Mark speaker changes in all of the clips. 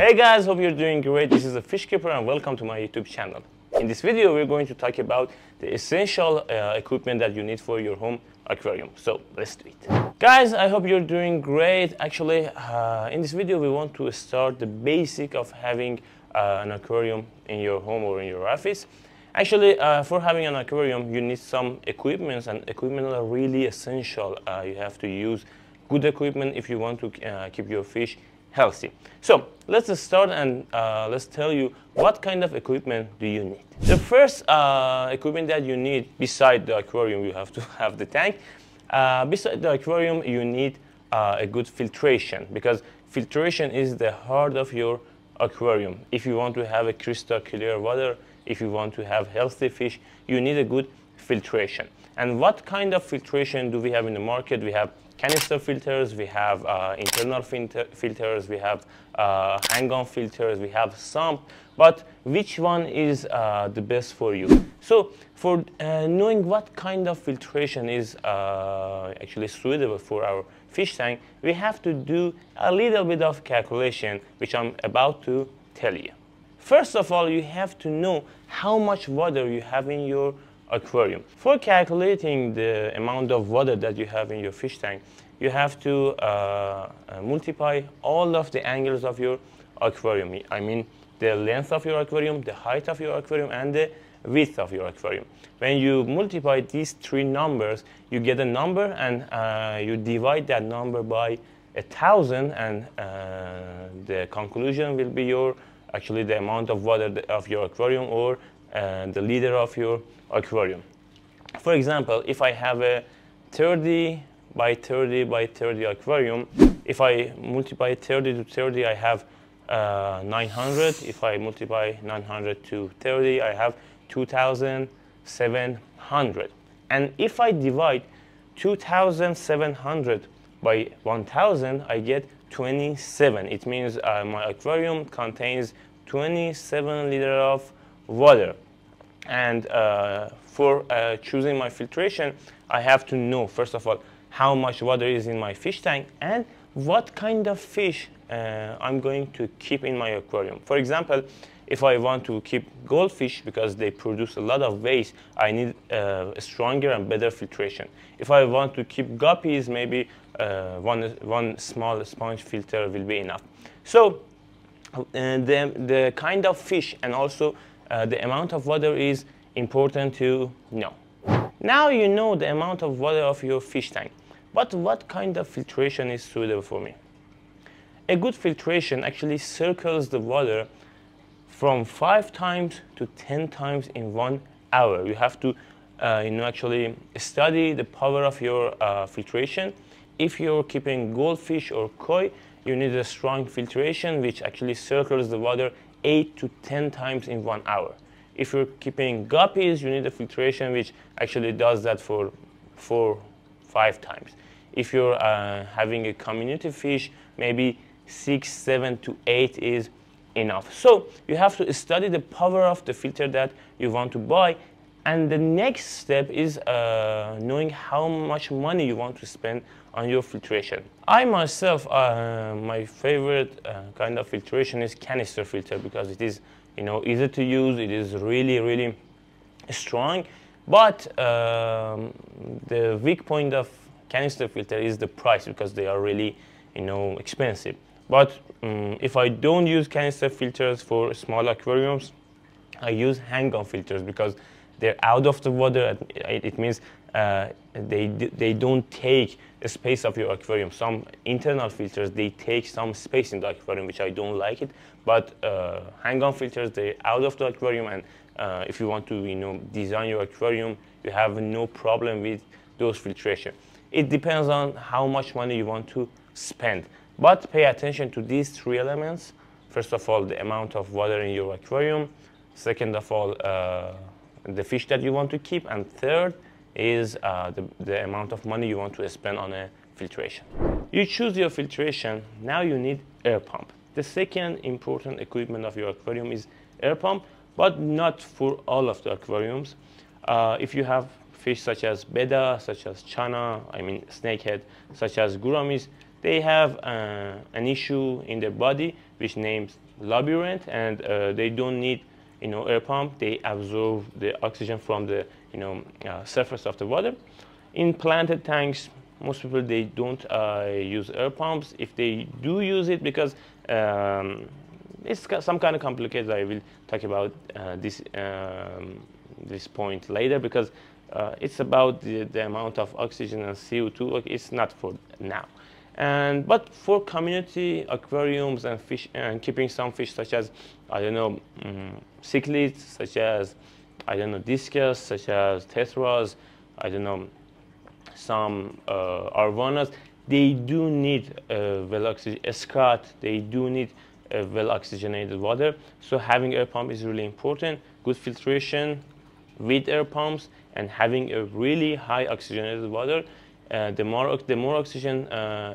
Speaker 1: Hey guys, hope you're doing great. This is the Fishkeeper and welcome to my YouTube channel. In this video, we're going to talk about the essential equipment that you need for your home aquarium. So let's do it. Guys, I hope you're doing great. Actually, in this video, we want to start the basic of having an aquarium in your home or in your office. Actually, for having an aquarium, you need some equipment, and equipment are really essential. You have to use good equipment if you want to keep your fish healthy. So let's start and let's tell you what kind of equipment do you need. The first equipment that you need, beside the aquarium, you have to have the tank. Beside the aquarium, you need a good filtration, because filtration is the heart of your aquarium. If you want to have a crystal clear water, if you want to have healthy fish, you need a good filtration. And what kind of filtration do we have in the market? We have canister filters, we have internal filters, we have hang-on filters, we have some, but which one is the best for you? So for knowing what kind of filtration is actually suitable for our fish tank, we have to do a little bit of calculation, which I'm about to tell you. First of all, you have to know how much water you have in your aquarium. For calculating the amount of water that you have in your fish tank, you have to multiply all of the angles of your aquarium. I mean the length of your aquarium, the height of your aquarium, and the width of your aquarium. When you multiply these three numbers, you get a number, and you divide that number by 1,000, and the conclusion will be your actually the amount of water of your aquarium, or the liter of your aquarium. For example, if I have a 30 by 30 by 30 aquarium, if I multiply 30 to 30, I have 900. If I multiply 900 to 30, I have 2,700. And if I divide 2,700 by 1,000, I get 27. It means my aquarium contains 27 liters of water. And for choosing my filtration, I have to know, first of all, how much water is in my fish tank and what kind of fish I'm going to keep in my aquarium. For example, if I want to keep goldfish, because they produce a lot of waste, I need a stronger and better filtration. If I want to keep guppies, maybe one small sponge filter will be enough. So the kind of fish and also the amount of water is important to know. Now you know the amount of water of your fish tank, but what kind of filtration is suitable for me? A good filtration actually circles the water from 5 times to 10 times in 1 hour. You have to actually study the power of your filtration. If you're keeping goldfish or koi, you need a strong filtration which actually circles the water 8 to 10 times in 1 hour. If you're keeping guppies, you need a filtration which actually does that for 4-5 times. If you're having a community fish, maybe 6, 7 to 8 is enough. So you have to study the power of the filter that you want to buy, and the next step is knowing how much money you want to spend on your filtration. I myself, my favorite kind of filtration is canister filter, because it is easy to use. It is really strong, but the weak point of canister filter is the price, because they are really expensive. But if I don't use canister filters for small aquariums, I use hang-on filters, because they're out of the water. It means they don't take the space of your aquarium. Some internal filters, they take some space in the aquarium, which I don't like it. But hang-on filters, they're out of the aquarium, and if you want to design your aquarium, you have no problem with those filtration. It depends on how much money you want to spend. But pay attention to these 3 elements. First of all, the amount of water in your aquarium. Second of all, the fish that you want to keep. And third is the amount of money you want to spend on a filtration. You choose your filtration. Now you need air pump. The second important equipment of your aquarium is air pump, but not for all of the aquariums. If you have fish such as betta, such as chana, snakehead, such as gouramis, they have an issue in their body which names labyrinth, and they don't need air pump. They absorb the oxygen from the surface of the water. In planted tanks, most people they don't use air pumps. If they do use it, because it's some kind of complicated. I will talk about this point later, because it's about the amount of oxygen and CO2. It's not for now. But for community aquariums and fish and keeping some fish, such as cichlids, such as discus, such as tetras, some arvanas, they do need Scott, they do need well oxygenated water. So having air pump is really important. Good filtration with air pumps and having a really high oxygenated water. The more oxygen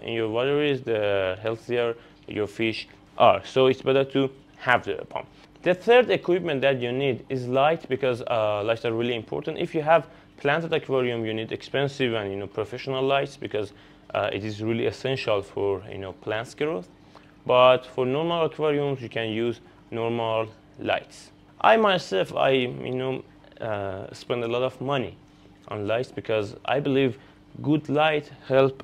Speaker 1: in your water is, the healthier your fish are. So it's better to have the air pump. The third equipment that you need is light, because lights are really important. If you have planted aquarium, you need expensive and professional lights, because it is really essential for plants growth. But for normal aquariums, you can use normal lights. I myself, spend a lot of money on lights, because I believe good light help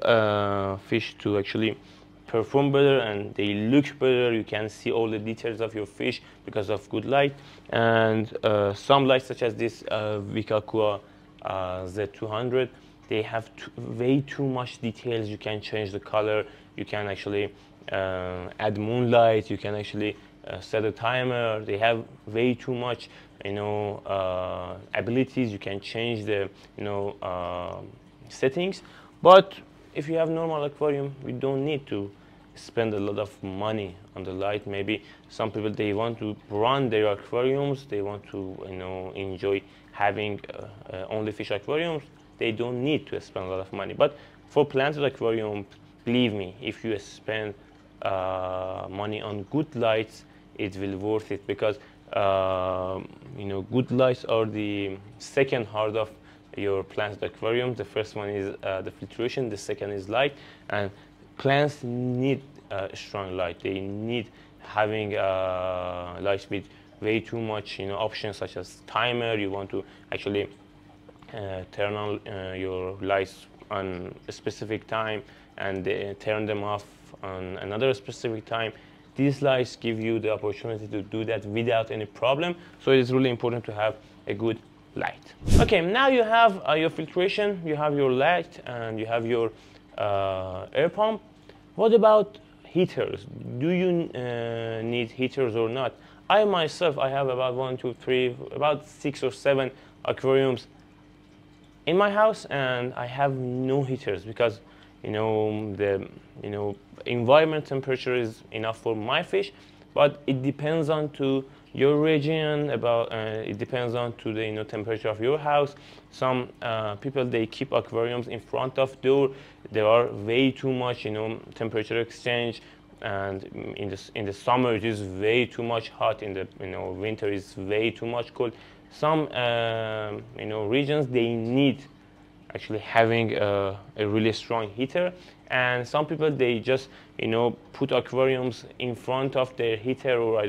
Speaker 1: fish to actually perform better, and they look better. You can see all the details of your fish because of good light. And some lights, such as this Aqua Z200, they have way too much details. You can change the color. You can actually add moonlight. You can actually set a timer. They have way too much abilities. You can change the settings. But if you have normal aquarium, you don't need to spend a lot of money on the light. Maybe some people, they want to run their aquariums, they want to enjoy having only fish aquariums. They don't need to spend a lot of money. But for planted aquarium, believe me, if you spend money on good lights, it will worth it, because good lights are the second heart of your planted aquarium. The first one is the filtration, the second is light, and plants need strong light. They need having lights with way too much options, such as timer. You want to actually turn on your lights on a specific time and turn them off on another specific time. These lights give you the opportunity to do that without any problem. So it is really important to have a good light. Okay, now you have your filtration, you have your light, and you have your air pump. What about heaters? Do you need heaters or not? I myself, I have about 6 or 7 aquariums in my house, and I have no heaters, because the environment temperature is enough for my fish. But it depends on to your region, it depends on to the temperature of your house. Some people, they keep aquariums in front of door. There are way too much temperature exchange, and in the summer it is way too much hot. In the winter is way too much cold. Some regions, they need actually having a really strong heater, and some people, they just put aquariums in front of their heater, or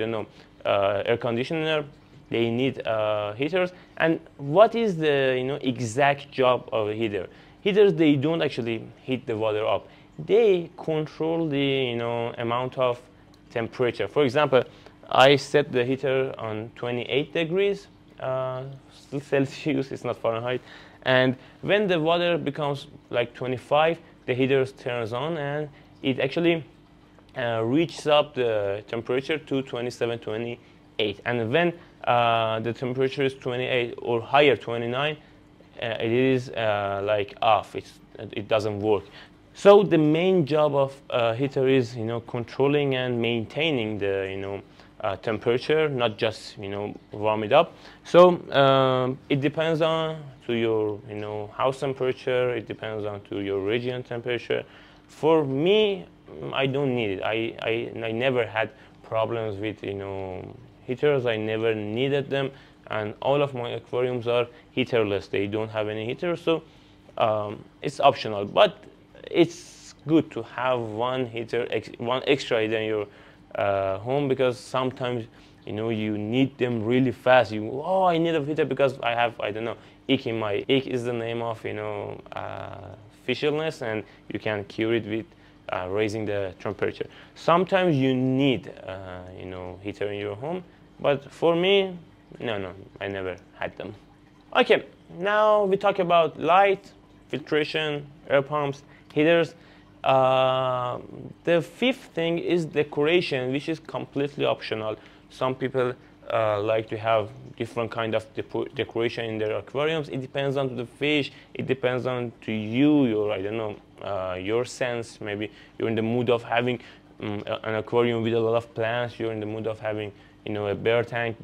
Speaker 1: air conditioner. They need heaters. And what is the exact job of a heater? Heaters, they don't actually heat the water up. They control the amount of temperature. For example, I set the heater on 28 degrees Celsius, it's not Fahrenheit. And when the water becomes like 25, the heater turns on, and it actually reaches up the temperature to 27, 28. And when the temperature is 28 or higher, 29, it is like off. It doesn't work. So the main job of heater is controlling and maintaining the temperature, not just warm it up. So it depends on to your house temperature. It depends on to your region temperature. For me, I don't need it. I never had problems with heaters. I never needed them, and all of my aquariums are heaterless. They don't have any heaters, so it's optional. But it's good to have one extra heater in your home, because sometimes you need them really fast. Oh, I need a heater because I have, I don't know, ick in my, ick is the name of fish illness, and you can cure it with raising the temperature. Sometimes you need heater in your home, but for me, no, I never had them. Okay, now we talk about light, filtration, air pumps, heaters. The fifth thing is decoration, which is completely optional. Some people like to have different kind of decoration in their aquariums. It depends on the fish. It depends on to you, your, I don't know, your sense. Maybe you're in the mood of having an aquarium with a lot of plants. You're in the mood of having, a bare tank,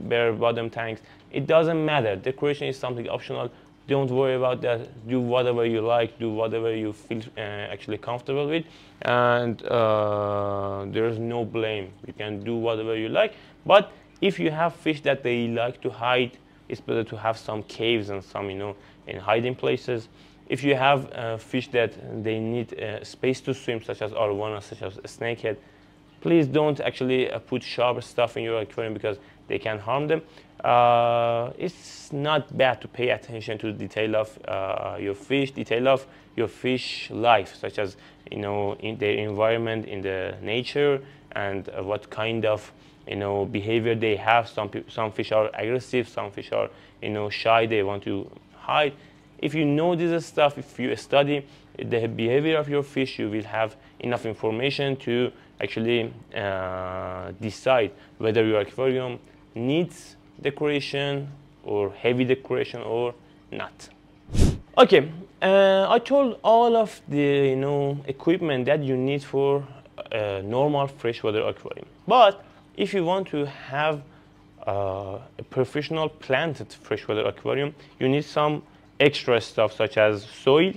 Speaker 1: bare bottom tanks. It doesn't matter. Decoration is something optional. Don't worry about that. Do whatever you like. Do whatever you feel actually comfortable with, and there's no blame. You can do whatever you like. But if you have fish that they like to hide, it's better to have some caves and some, in hiding places. If you have fish that they need space to swim, such as arowana, such as snakehead, please don't actually put sharp stuff in your aquarium because they can harm them. It's not bad to pay attention to the detail of your fish, detail of your fish life, such as in their environment, in the nature, and what kind of behavior they have. Some fish are aggressive, some fish are shy, they want to hide. If you know this stuff, if you study the behavior of your fish, you will have enough information to actually decide whether your aquarium needs decoration or heavy decoration or not. Okay, I told all of the equipment that you need for a normal freshwater aquarium. But if you want to have a professional planted freshwater aquarium, you need some extra stuff such as soil,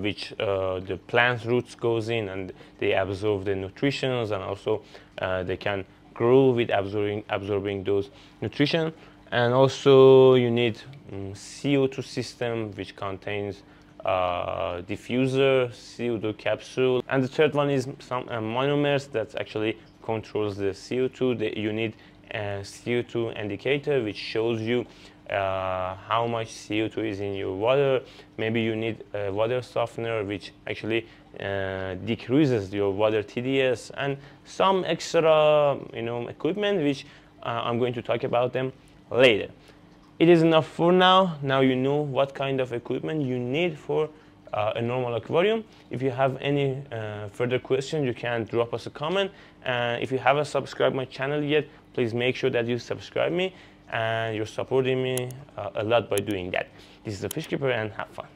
Speaker 1: which the plant's roots goes in and they absorb the nutritions, and also they can grow with absorbing those nutrition. And also you need CO2 system, which contains diffuser, CO2 capsule, and the third one is some monomers that actually controls the CO2. You need a CO2 indicator, which shows you how much CO2 is in your water. Maybe you need a water softener, which actually decreases your water TDS, and some extra equipment, which I'm going to talk about them later. It is enough for now. Now you know what kind of equipment you need for a normal aquarium. If you have any further questions, you can drop us a comment. And if you haven't subscribed my channel yet, please make sure that you subscribe me, and you're supporting me a lot by doing that. This is the Fishkeeper, and have fun.